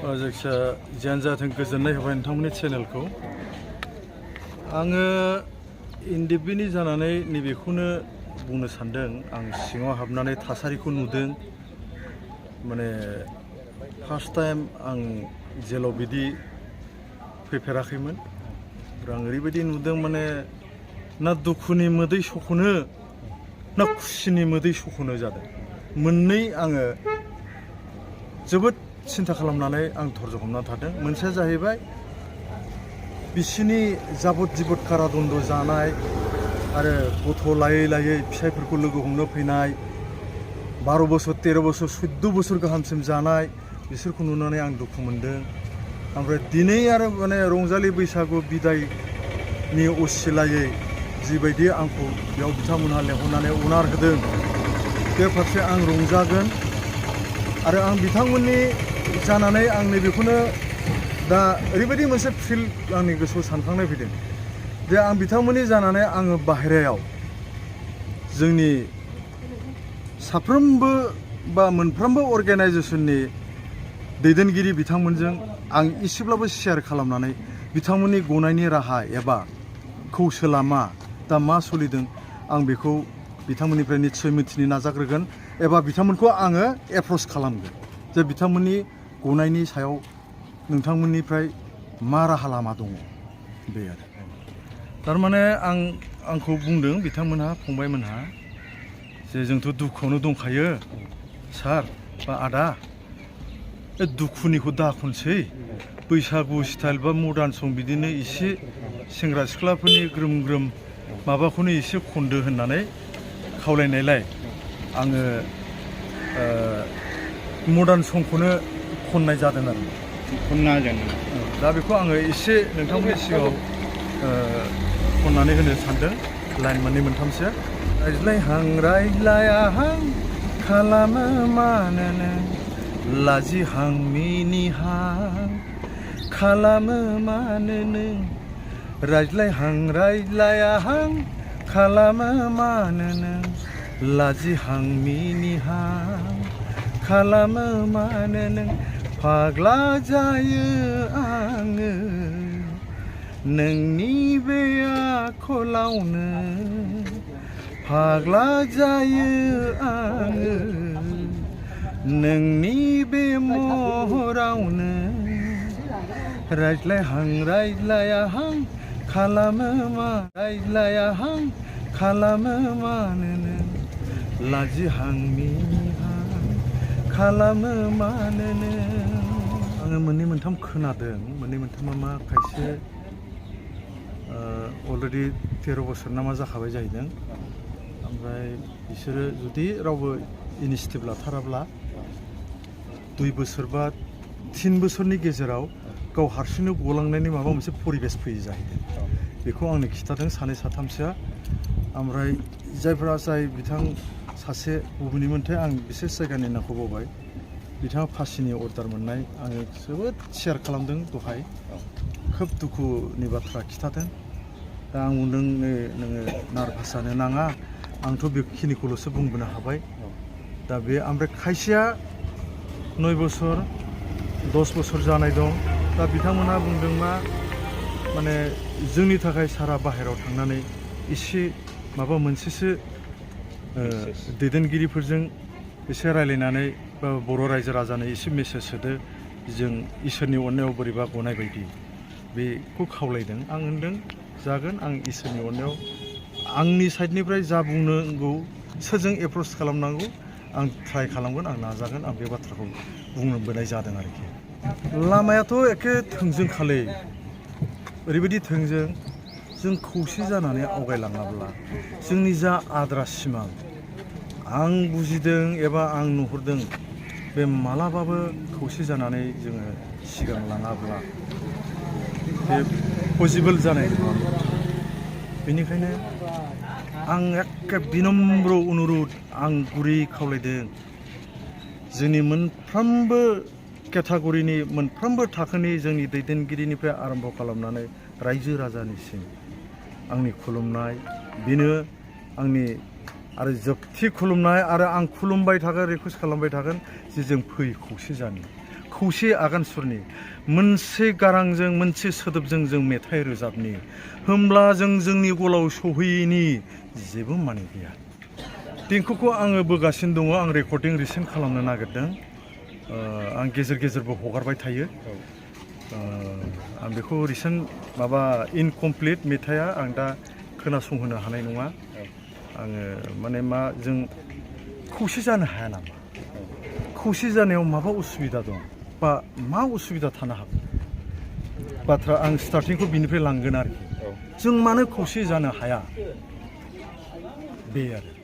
जायखिया जियानो जाथों गोजोननाय होबाय नोंथांमोननि चेनेलखौ। आङो इन्डिपेन्डेन्ट जानानै नैबेखौनो बुंनो सानदों, आं सिङाव हाबनानै थासारिखौ नुदों। माने फार्स्ट टाइम आं जेलाव बिदि फैफेराखैमोन। आं ओरैबायदि नुदों, माने ना दुखुनि मोदै सख'नो ना खुसिनि मोदै सख'नो जादों। मोननै आङो जोबोद सिन्था खालामनानै आं धर्ज हमना थादों। मोनसेया जाहैबाय बिसिनि जाबद जिबद कारादन्द जानाय आरो गथ' लायै लायै फिसाइफोरखौ लोगो हमनो फैनाय, 12 बोसोर 13 बोसोर 14 बोसोर गाहामसिम जानाय, बिसोरखौ नुनानै आं दुखु मोनदों। ओमफ्राय दिनै आरो माने रंजालि बैसागु बिदायनि असिलायै जिबायदि आंखौ बेयाव बिथांमोनहा लेंहरनानै अनार होदों, बे फारसे आं रंजागोन। आरो आं बिथांमोननि जानानै आं नैबेखौनो दा ओरैबायदि मोनसे फिल आंनि गोसोआव सानखांनाय फैदों जे आं बिथांमोननि जानानै आङो बाहेरायाव जोंनि साफ्रोमबो बा मोनफ्रोमबो अर्गेनाइजेसननि दैदेनगिरि बिथांमोनजों आं एसेब्लाबो शेयार खालामनानै बिथांमोननि गनायनि राहा एबा कौशला मा, दा मा सोलिदों, आं बेखौ बिथांमोननिफ्राय निस्सय मिथिनो नाजाग्रोगोन एबा बिथांमोनखौ आङो एप्रच खालामगोन जे बिथांमोननि गनायनि सायाव नोंथांमोननिफ्राय मा राहा लामा दङ। बे आरो थारमाने आंखौ बुंदों बिथांमोनहा, फंबायमोनहा, जे जोंथ' दुखुआवनो दंखायो सार बा आदा, बे दुखुनिखौ दा खनसै बैसागु स्टाइल बा मडार्न सं बिदिनो एसे सेंग्रा सिख्लाफोरनि ग्रोम ग्रोम माबाखौनो एसे खनदो होननानै खावलायनायलाय आङो मडार्न संखौनो खननाय जादों आरो खनना होगोन। दा बेखौ आङो एसे नोंथांमोननि सिगाङाव खननानै होनो सानदों, लाइन मोननै मोनथामसो। रायज्लायहां रायज्लायाहां खालामो मानोनो, लाजिहां मिनिहां खालामो मानोनो, रायज्लायहां रायज्लायाहां खालामो मानोनो, लाजिहां मिनिहां खालामो मानोनो, फाग्ला जायो आङो नोंनि बे आखलावनो, फाग्ला जायो आङो नोंनि बे महरावनो, रायज्लायहां रायज्लायाहां खालामो रायज्लायाहां खालामो मानोनो, लाजिहां मिनिहां खालामो मानोनो। आङो मोननै मोनथाम खोनादों, मोननै मोनथामा मा, खायसे अलरेडि 13 बोसोर नामा जाखाबाय जाहैदों। ओमफ्राय बिसोरो जुदि रावबो इनिसियेटिभ लाथाराब्ला 2 बोसोर बा 3 बोसोरनि गेजेराव गाव हारसिंनो गलांनायनि माबा मोनसे परिबेस फैयो जाहैदों। बेखौ आंनो खिथादों सानै साथामसोआ। ओमफ्राय जाय बिथां सासे बबेनिमोनथाय, आं बिसेस जायगानि नामखौ बावबाय, बिथाङा फासिनि अर्डार मोननाय, आङो जोबोद शेयार खालामदों दहाय, खोब दुखुनि बाथ्रा खिथादों। दा आं बुंदों, नोङो नार्भास जानो नाङा, आंथ' बेखिनिखौल'सो बुंबोनो हाबाय। दा बे ओमफ्राय खायसेया 9 बोसोर 10 बोसोर जानाय दं। दा बिथांमोनहा बुंदों मा, माने जोंनि थाखाय सारा बाहेरायाव थांनानै एसे माबा मोनसेसो दैदेनगिरिफोरजों एसे रायलायनानै बा बर' रायजो राजानो एसे मेसेज होदो, जों इसोरनि अननायाव बोरैबा गनाय बायदि, बेखौ खावलायदों। आं होनदों जागोन, आं इसोरनि अननायाव आंनि साइडनिफ्राय जा बुंनांगौ, सोरजों एप्रच खालामनांगौ, आं ट्राइ खालामगोन, आं नाजागोन, आं बे बाथ्राखौ बुंबोनाय जादों आरोखि। लामायाथ' एखे थोंजों खालै, ओरैबायदि थोंजों, जों खौसे जानानै आवगायलाङाब्ला जोंनि जा आद्रा सिमां आं बुजिदों एबा आं नुहुरदों, बे मालाबाबो खौसे जानानै जोङो सिगां लाङाब्ला बे पसिबोल जानाय नङा। बेनिखायनो आं एखे बिनम्र अनुरद, आं गुरै खावलायदों, जोंनि मोनफ्रोमबो केटागरिनि मोनफ्रोमबो थाखोनि जोंनि दैदेनगिरिनिफ्राय आरम्भ खालामनानै रायजो राजानिसिम आंनि खुलुमनाय, बेनो आंनि आरो जोबथि खुलुमनाय। आरो आं खुलुमबाय थागोन, रिकुवेस्ट खालामबाय थागोन जे जों फै खौसे जानो। खौसे आगान सुरनि मोनसे गारांजों मोनसे सोदोबजों जों मेथाइ रोजाबनि होमब्ला जों जोंनि गलाव सहैयैनि जेबो माने गैया। देंखोखौ आङो बोगासिनो दङ, आं रेकर्डिं रिसेन्ट खालामनो नागिरदों। आं गेजेर गेजेरबो हगारबाय थायो। आं बेखौ रिसेन्ट माबा इनकमप्लिट मेथाइआ आं दा खोनासंहोनो हानाय नङा। आङो माने मा जों खौसे जानो हाया नामा? खौसे जानायाव माबा उसुबिदा दं बा मा उसुबिदा थानो हागौ? बाथ्रा आं स्टार्टिंखौ बिनिफ्राय लांगोन आरोखि। जों मानो खौसे जानो हाया बे आरो